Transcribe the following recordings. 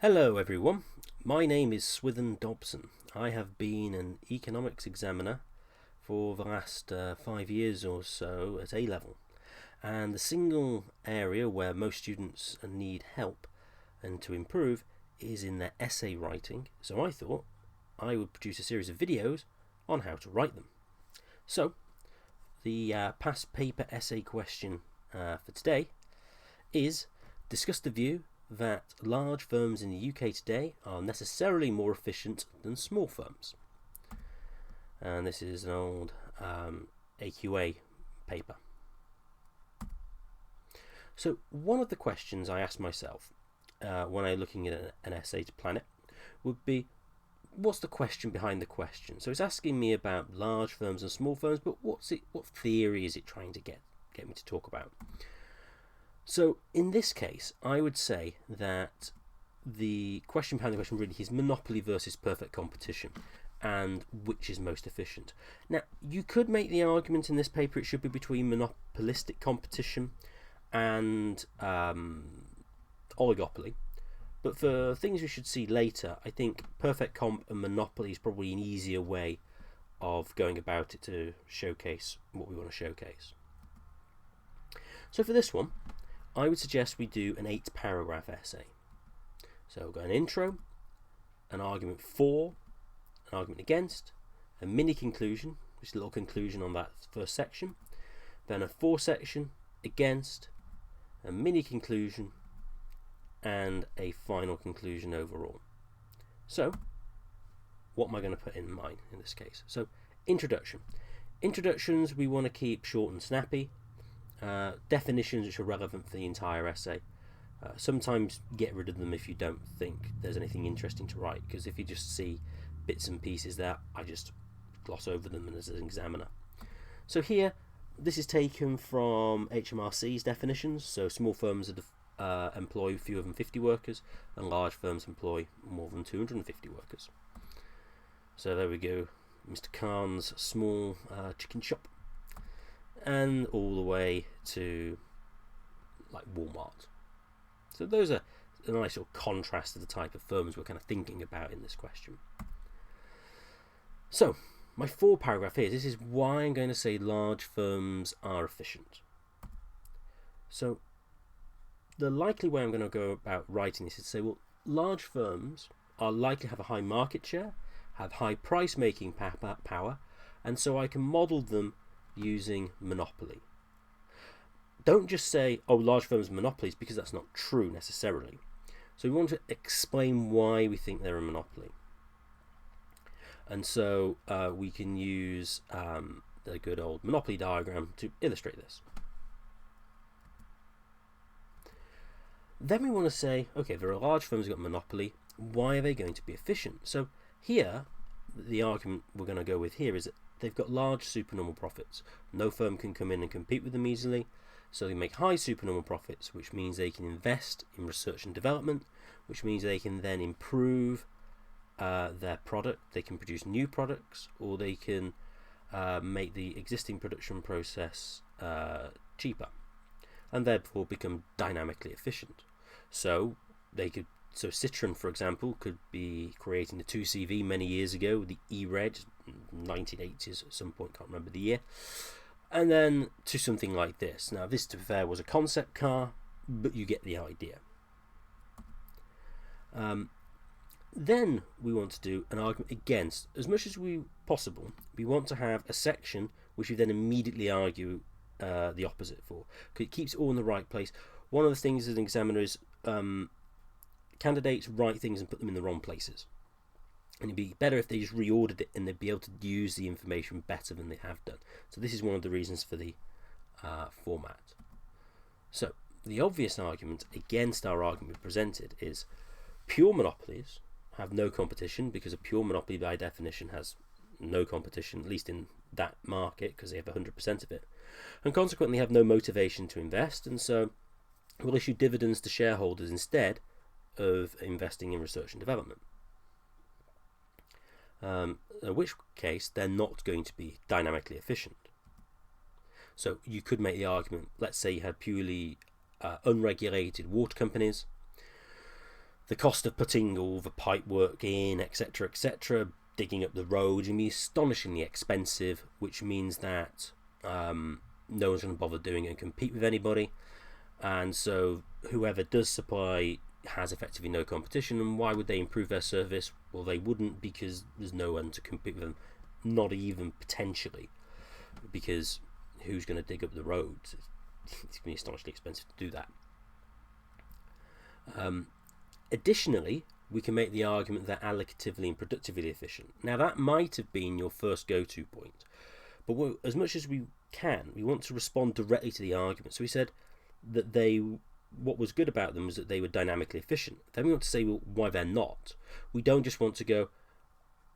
Hello everyone, my name is Swithun Dobson. I have been an economics examiner for the last 5 years or so at A-level, and the single area where most students need help and to improve is in their essay writing, so I thought I would produce a series of videos on how to write them. So the past paper essay question for today is: discuss the view that large firms in the UK today are necessarily more efficient than small firms. And this is an old AQA paper. So one of the questions I asked myself when I'm looking at an essay to plan it would be, what's the question behind the question? So it's asking me about large firms and small firms, but what theory is it trying to get me to talk about? So in this case, I would say that the question behind the question really is monopoly versus perfect competition, and which is most efficient. Now, you could make the argument in this paper it should be between monopolistic competition and oligopoly, but for things we should see later, I think perfect comp and monopoly is probably an easier way of going about it to showcase what we want to showcase. So for this one, I would suggest we do an 8-paragraph essay. So we've got an intro, an argument for, an argument against, a mini conclusion, which is a little conclusion on that first section, then a for section, against, a mini conclusion, and a final conclusion overall. So what am I going to put in mine in this case? So introduction. Introductions we want to keep short and snappy. Definitions which are relevant for the entire essay. Sometimes get rid of them if you don't think there's anything interesting to write, because if you just see bits and pieces there, I just gloss over them as an examiner. So here, this is taken from HMRC's definitions. So small firms employ fewer than 50 workers, and large firms employ more than 250 workers. So there we go, Mr. Khan's small chicken shop, and all the way to like Walmart. So those are a nice little contrast to the type of firms we're kind of thinking about in this question. So my 4-paragraph here, this is why I'm going to say large firms are efficient. So the likely way I'm going to go about writing this is to say, well, large firms are likely to have a high market share, have high price making power, and so I can model them using monopoly. Don't just say, oh, large firms are monopolies, because that's not true necessarily. So we want to explain why we think they're a monopoly. And so we can use the good old monopoly diagram to illustrate this. Then we want to say, okay, there are large firms who've got monopoly, why are they going to be efficient? So here, the argument we're going to go with here is that they've got large supernormal profits. No firm can come in and compete with them easily, so they make high supernormal profits, which means they can invest in research and development, which means they can then improve their product. They can produce new products, or they can make the existing production process cheaper, and therefore become dynamically efficient. So Citroen, for example, could be creating the 2CV many years ago, the E-Red, 1980s at some point, can't remember the year, and then to something like this. Now this, to be fair, was a concept car, but you get the idea. Then we want to do an argument against. As much as possible, we want to have a section which we then immediately argue the opposite for, because it keeps it all in the right place. One of the things as an examiner is candidates write things and put them in the wrong places, and it'd be better if they just reordered it and they'd be able to use the information better than they have done. So this is one of the reasons for the format. So the obvious argument against our argument presented is pure monopolies have no competition, because a pure monopoly by definition has no competition, at least in that market, because they have 100% of it, and consequently have no motivation to invest, and so will issue dividends to shareholders instead of investing in research and development. In which case they're not going to be dynamically efficient. So you could make the argument, let's say you had purely unregulated water companies. the cost of putting all the pipe work in, etc., etc., digging up the road, can be astonishingly expensive, which means that no one's going to bother doing it and compete with anybody. And so whoever does supply has effectively no competition. And why would they improve their service? Well, they wouldn't, because there's no one to compete with them, not even potentially, because who's going to dig up the roads? It's going to be astonishingly expensive to do that. Additionally, we can make the argument that allocatively and productively efficient. Now, that might have been your first go-to point, but as much as we can, we want to respond directly to the argument. So we said that what was good about them was that they were dynamically efficient. Then we want to say, well, why they're not. We don't just want to go,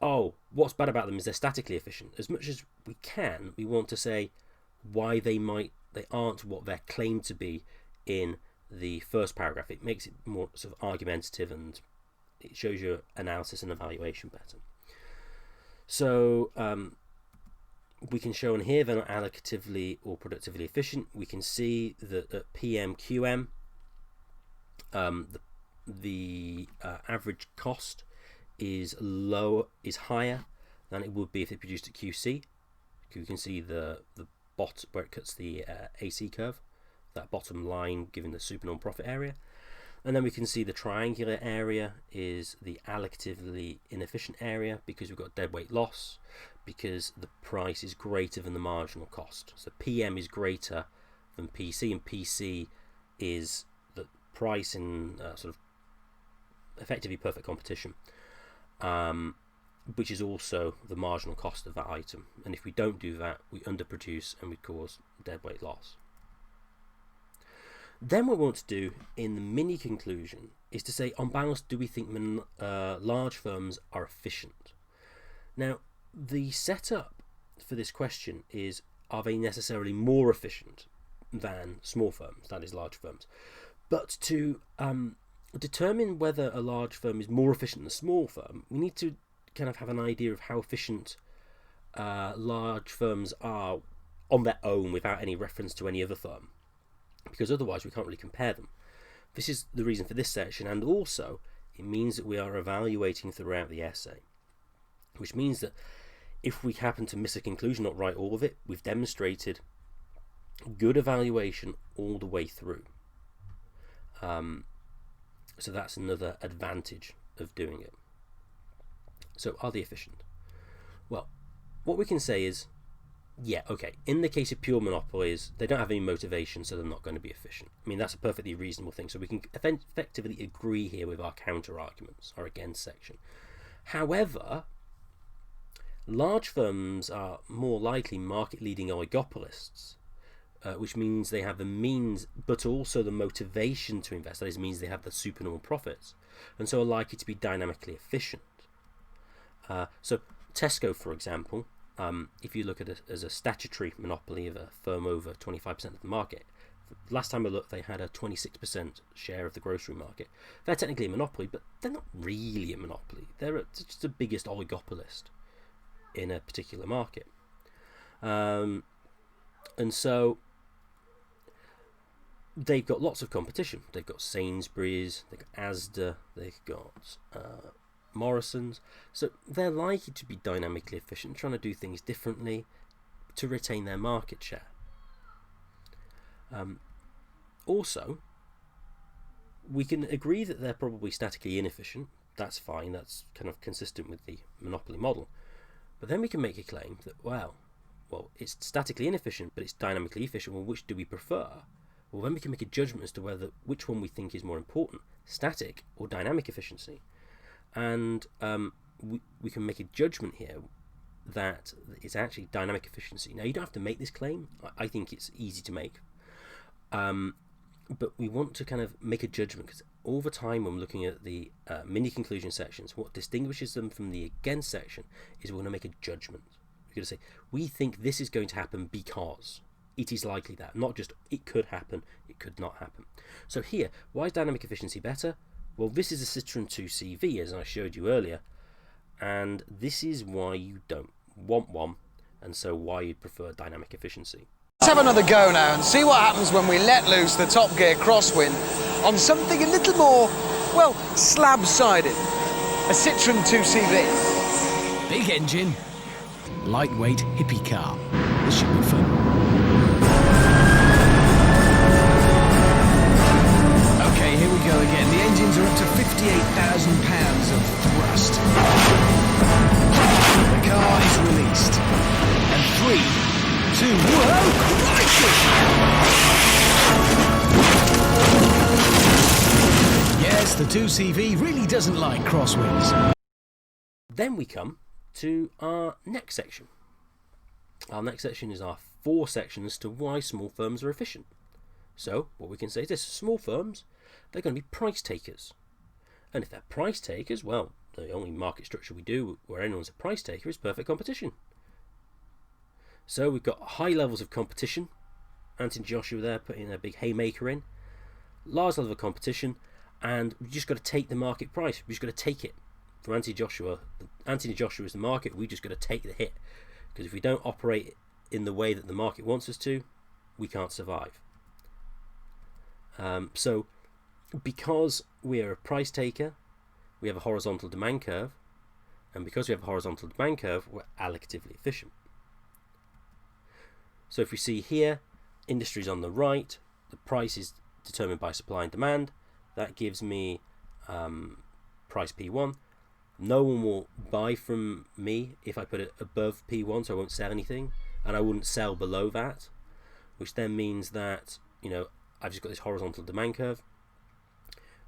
oh, what's bad about them is they're statically efficient. As much as we can, we want to say why they aren't what they're claimed to be in the first paragraph. It makes it more sort of argumentative, and it shows your analysis and evaluation better. So we can show on here they're not allocatively or productively efficient. We can see that at PMQM, the average cost is higher than it would be if they produced at QC. You can see the bot where it cuts the AC curve, that bottom line given the supernormal profit area. And then we can see the triangular area is the allocatively inefficient area, because we've got deadweight loss, because the price is greater than the marginal cost. So PM is greater than PC, and PC is the price in sort of effectively perfect competition, which is also the marginal cost of that item. And if we don't do that, we underproduce and we cause deadweight loss. Then what we want to do in the mini conclusion is to say, on balance, do we think large firms are efficient? Now, the setup for this question is, are they necessarily more efficient than small firms, that is, large firms? But to determine whether a large firm is more efficient than a small firm, we need to kind of have an idea of how efficient large firms are on their own without any reference to any other firm, because otherwise we can't really compare them. This is the reason for this section, and also it means that we are evaluating throughout the essay, which means that if we happen to miss a conclusion, not write all of it, we've demonstrated good evaluation all the way through. So that's another advantage of doing it. So are they efficient? Well, what we can say is, yeah, okay, in the case of pure monopolies, they don't have any motivation, so they're not going to be efficient. I mean, that's a perfectly reasonable thing. So we can effectively agree here with our counter arguments, our against section. However, large firms are more likely market-leading oligopolists, which means they have the means, but also the motivation to invest. That is, means they have the supernormal profits, and so are likely to be dynamically efficient. So Tesco, for example, if you look at it as a statutory monopoly of a firm over 25% of the market, last time I looked, they had a 26% share of the grocery market. They're technically a monopoly, but they're not really a monopoly. They're just the biggest oligopolist in a particular market. And so they've got lots of competition. They've got Sainsbury's, they've got Asda, they've got Morrisons. So they're likely to be dynamically efficient, trying to do things differently to retain their market share. Also, we can agree that they're probably statically inefficient. That's fine, that's kind of consistent with the monopoly model. But then we can make a claim that, well, it's statically inefficient, but it's dynamically efficient. Well, which do we prefer? Well, then we can make a judgment as to which one we think is more important, static or dynamic efficiency. And we can make a judgment here that it's actually dynamic efficiency. Now, you don't have to make this claim. I think it's easy to make. But we want to kind of make a judgment, because all the time when we're looking at the mini conclusion sections, what distinguishes them from the against section is we're going to make a judgment. We're going to say, we think this is going to happen because it is likely that, not just it could happen, it could not happen. So here, why is dynamic efficiency better? Well, this is a Citroen 2CV, as I showed you earlier, and this is why you don't want one, and so why you'd prefer dynamic efficiency. Let's have another go now and see what happens when we let loose the top gear crosswind on something a little more Well, slab-sided. A Citroen 2CV. Big engine, lightweight hippie car. This should be fun. Okay, here we go again. The engines are up to 58,000 pounds of thrust. The car is released. And 3, 2, whoa, crikey! Yes, the 2CV really doesn't like crosswinds. Then we come to our next section. Our next section is our 4 sections to why small firms are efficient. So, what we can say is this: small firms, they're going to be price takers. And if they're price takers, well, the only market structure we do where anyone's a price taker is perfect competition. So we've got high levels of competition. Anthony Joshua there putting their big haymaker in. Large level of competition, and we've just got to take the market price. We've just got to take it. From Anthony Joshua is the market. We just got to take the hit, because if we don't operate in the way that the market wants us to, we can't survive. So because we are a price taker, we have a horizontal demand curve, and because we have a horizontal demand curve, we're allocatively efficient. So if we see here, industries on the right, the price is determined by supply and demand. That gives me price P1. No one will buy from me if I put it above P1, so I won't sell anything, and I wouldn't sell below that, which then means that, you know, I've just got this horizontal demand curve,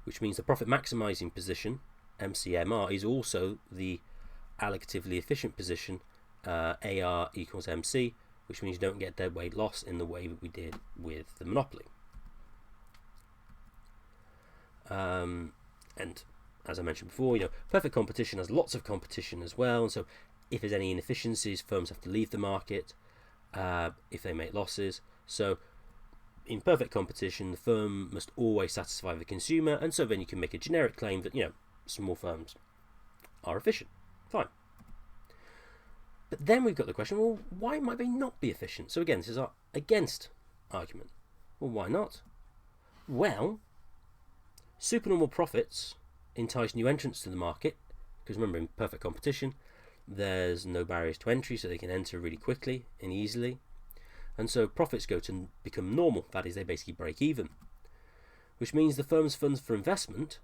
which means the profit maximizing position, MCMR, is also the allocatively efficient position, AR equals MC, which means you don't get deadweight loss in the way that we did with the monopoly. And as I mentioned before, you know, perfect competition has lots of competition as well, and so if there's any inefficiencies, firms have to leave the market if they make losses. So in perfect competition, the firm must always satisfy the consumer, and so then you can make a generic claim that, you know, small firms are efficient. Fine. But then we've got the question, well, why might they not be efficient? So again, this is our against argument. Well, why not? Well, supernormal profits entice new entrants to the market, because remember, in perfect competition, there's no barriers to entry, so they can enter really quickly and easily. And so profits go to become normal, that is, they basically break even, which means the firm's funds for investment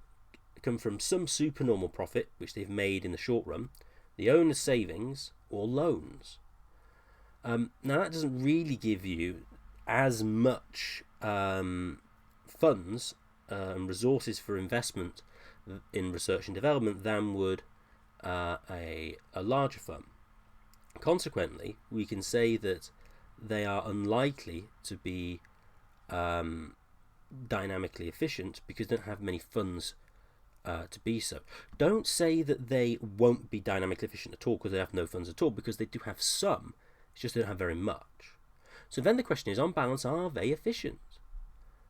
come from some supernormal profit which they've made in the short run, the owner's savings, or loans. Now that doesn't really give you as much funds and resources for investment in research and development than would a larger firm. Consequently, we can say that they are unlikely to be dynamically efficient because they don't have many funds to be so. Don't say that they won't be dynamically efficient at all because they have no funds at all, because they do have some, it's just they don't have very much. So then the question is, on balance, are they efficient?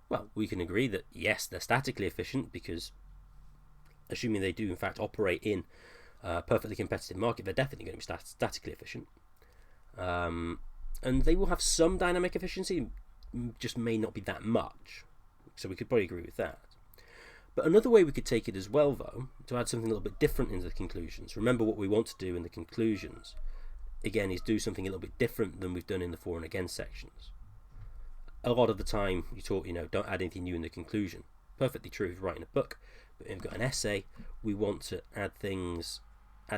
Well, we can agree that yes, they're statically efficient, because assuming they do in fact operate in a perfectly competitive market, they're definitely going to be statically efficient. And they will have some dynamic efficiency, just may not be that much. So we could probably agree with that. But another way we could take it as well, though, to add something a little bit different into the conclusions. Remember, what we want to do in the conclusions, again, is do something a little bit different than we've done in the for and against sections. A lot of the time, you talk, you know, don't add anything new in the conclusion. Perfectly true if you're writing a book, but if you've got an essay, we want to add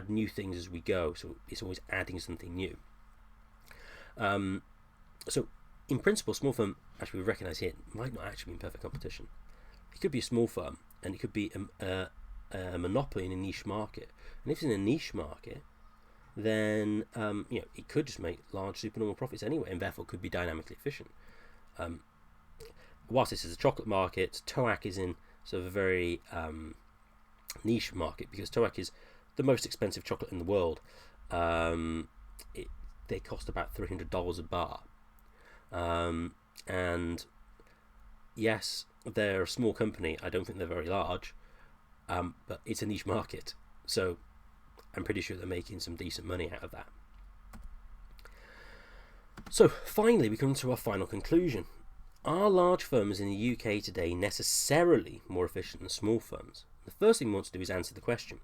new things as we go. So it's always adding something new. So in principle, small firm, actually we recognise here, might not actually be in perfect competition. It could be a small firm, and it could be a monopoly in a niche market. And if it's in a niche market, then you know, it could just make large supernormal profits anyway, and therefore could be dynamically efficient. Whilst this is a chocolate market, Toac is in sort of a very niche market, because Toac is the most expensive chocolate in the world. They cost about $300 a bar, and yes, they're a small company. I don't think they're very large, but it's a niche market, so I'm pretty sure they're making some decent money out of that. So finally, we come to our final conclusion. are large firms in the UK today necessarily more efficient than small firms? The first thing we want to do is answer the question.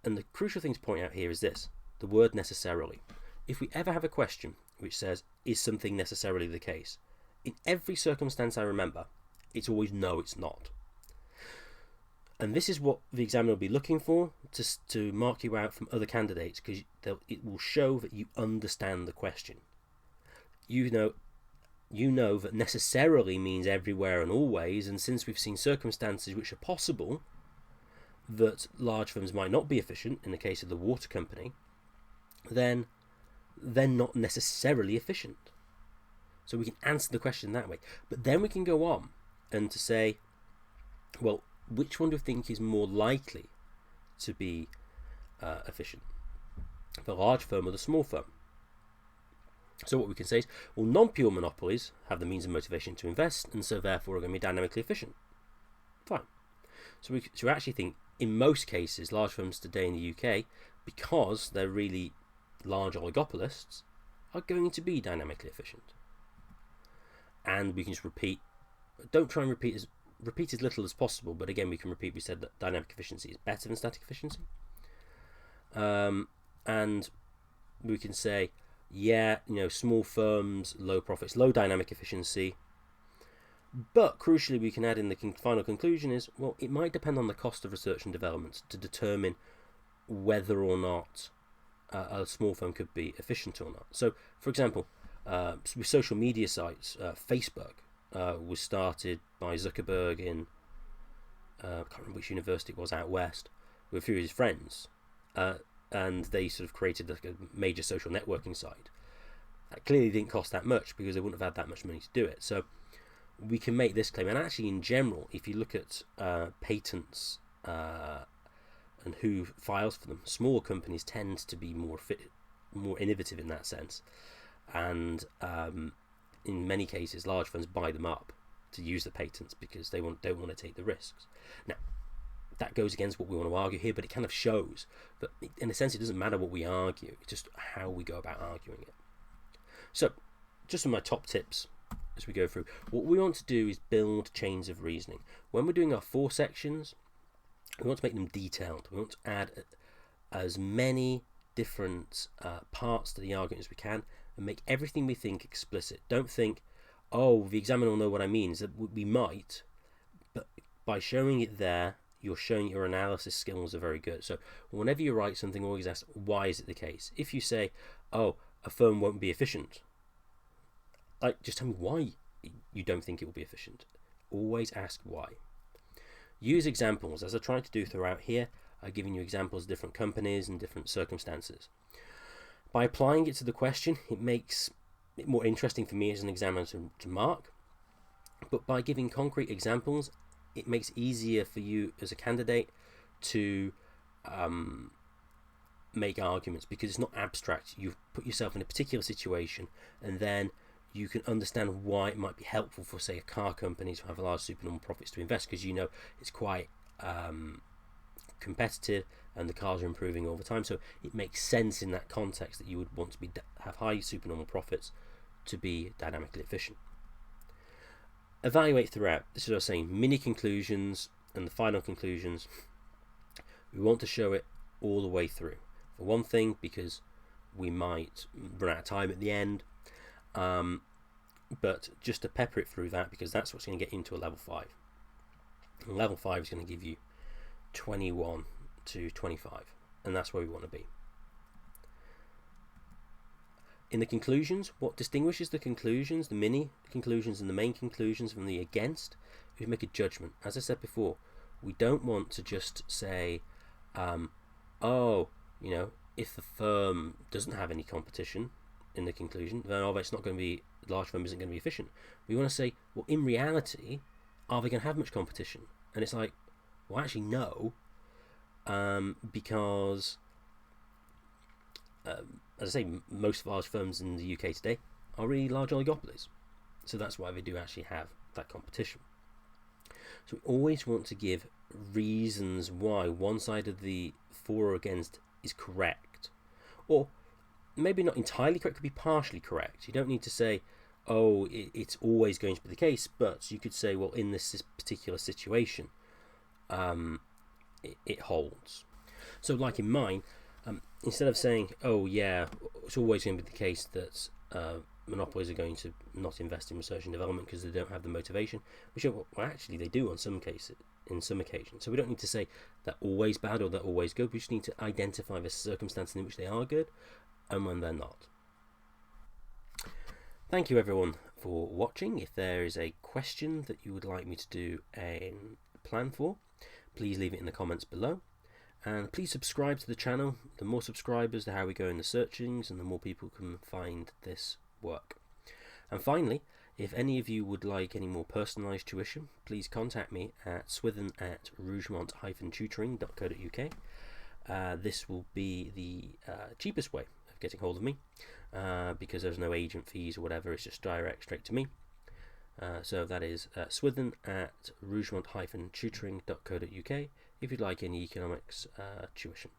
And the crucial thing to point out here is this, the word necessarily. If we ever have a question which says, is something necessarily the case? In every circumstance I remember, it's always no, it's not. And this is what the examiner will be looking for to mark you out from other candidates, because it will show that you understand the question. You know that necessarily means everywhere and always, and since we've seen circumstances which are possible that large firms might not be efficient, in the case of the water company, then they're not necessarily efficient. So we can answer the question that way. But then we can go on and to say, well, which one do you think is more likely to be efficient? The large firm or the small firm? So what we can say is, well, non-pure monopolies have the means and motivation to invest, and so therefore are going to be dynamically efficient. Fine. So we actually think, in most cases, large firms today in the UK, because they're really large oligopolists, are going to be dynamically efficient. And we can just repeat. Don't try and repeat as little as possible, but again, we can repeat. We said that dynamic efficiency is better than static efficiency. And we can say, yeah, small firms, low profits, low dynamic efficiency. But crucially, we can add in the final conclusion is, well, it might depend on the cost of research and development to determine whether or not a small firm could be efficient or not. So, for example, with social media sites, Facebook was started by Zuckerberg in, I can't remember which university it was out west, with a few of his friends. And they sort of created like a major social networking site. That clearly didn't cost that much because they wouldn't have had that much money to do it. So we can make this claim. And actually, in general, if you look at patents and who files for them, smaller companies tend to be more innovative in that sense. And in many cases, large firms buy them up to use the patents because they don't want to take the risks. Now, that goes against what we want to argue here, but it kind of shows that, in a sense, it doesn't matter what we argue, it's just how we go about arguing it. So, just some of my top tips as we go through. What we want to do is build chains of reasoning. When we're doing our 4 sections, we want to make them detailed. We want to add as many different parts to the argument as we can and make everything we think explicit. Don't think, oh, the examiner will know what I mean. Is that we might, but by showing it there, you're showing your analysis skills are very good. So whenever you write something, always ask, why is it the case? If you say, oh, a firm won't be efficient, just tell me why you don't think it will be efficient. Always ask why. Use examples, as I try to do throughout here. I've given you examples of different companies and different circumstances. By applying it to the question, it makes it more interesting for me as an examiner to mark. But by giving concrete examples, it makes it easier for you as a candidate to make arguments, because it's not abstract. You've put yourself in a particular situation, and then you can understand why it might be helpful for, say, a car company to have a large supernormal profits to invest, because it's quite competitive and the cars are improving all the time. So it makes sense in that context that you would want to have high supernormal profits to be dynamically efficient. Evaluate throughout. This is what I was saying, mini conclusions and the final conclusions. We want to show it all the way through. For one thing, because we might run out of time at the end, but just to pepper it through that, because that's what's going to get you into a level 5. And level 5 is going to give you 21 to 25, and that's where we want to be. In the conclusions, what distinguishes the conclusions, the mini conclusions and the main conclusions from the against, we make a judgment. As I said before, we don't want to just say, if the firm doesn't have any competition in the conclusion, then it's not going to be, the large firm isn't going to be efficient. We want to say, well, in reality, are they going to have much competition? And it's like, well, actually, no, because as I say, most large firms in the UK today are really large oligopolies. So that's why they do actually have that competition. So we always want to give reasons why one side of the for or against is correct. Or maybe not entirely correct, could be partially correct. You don't need to say, oh, it's always going to be the case, but you could say, well, in this particular situation, it holds. So like in mine, instead of saying, oh yeah, it's always going to be the case that monopolies are going to not invest in research and development because they don't have the motivation, well actually they do on some cases, in some occasions. So we don't need to say they're always bad or they're always good. We just need to identify the circumstances in which they are good and when they're not. Thank you everyone for watching. If there is a question that you would like me to do a plan for, please leave it in the comments below. And please subscribe to the channel. The more subscribers, the higher we go in the searchings and the more people can find this work. And finally, if any of you would like any more personalised tuition, please contact me at swithun@rougemont-tutoring.co.uk. This will be the cheapest way of getting hold of me, because there's no agent fees or whatever, it's just direct straight to me. So that is swithun@rougemont-tutoring.co.uk if you'd like any economics tuition.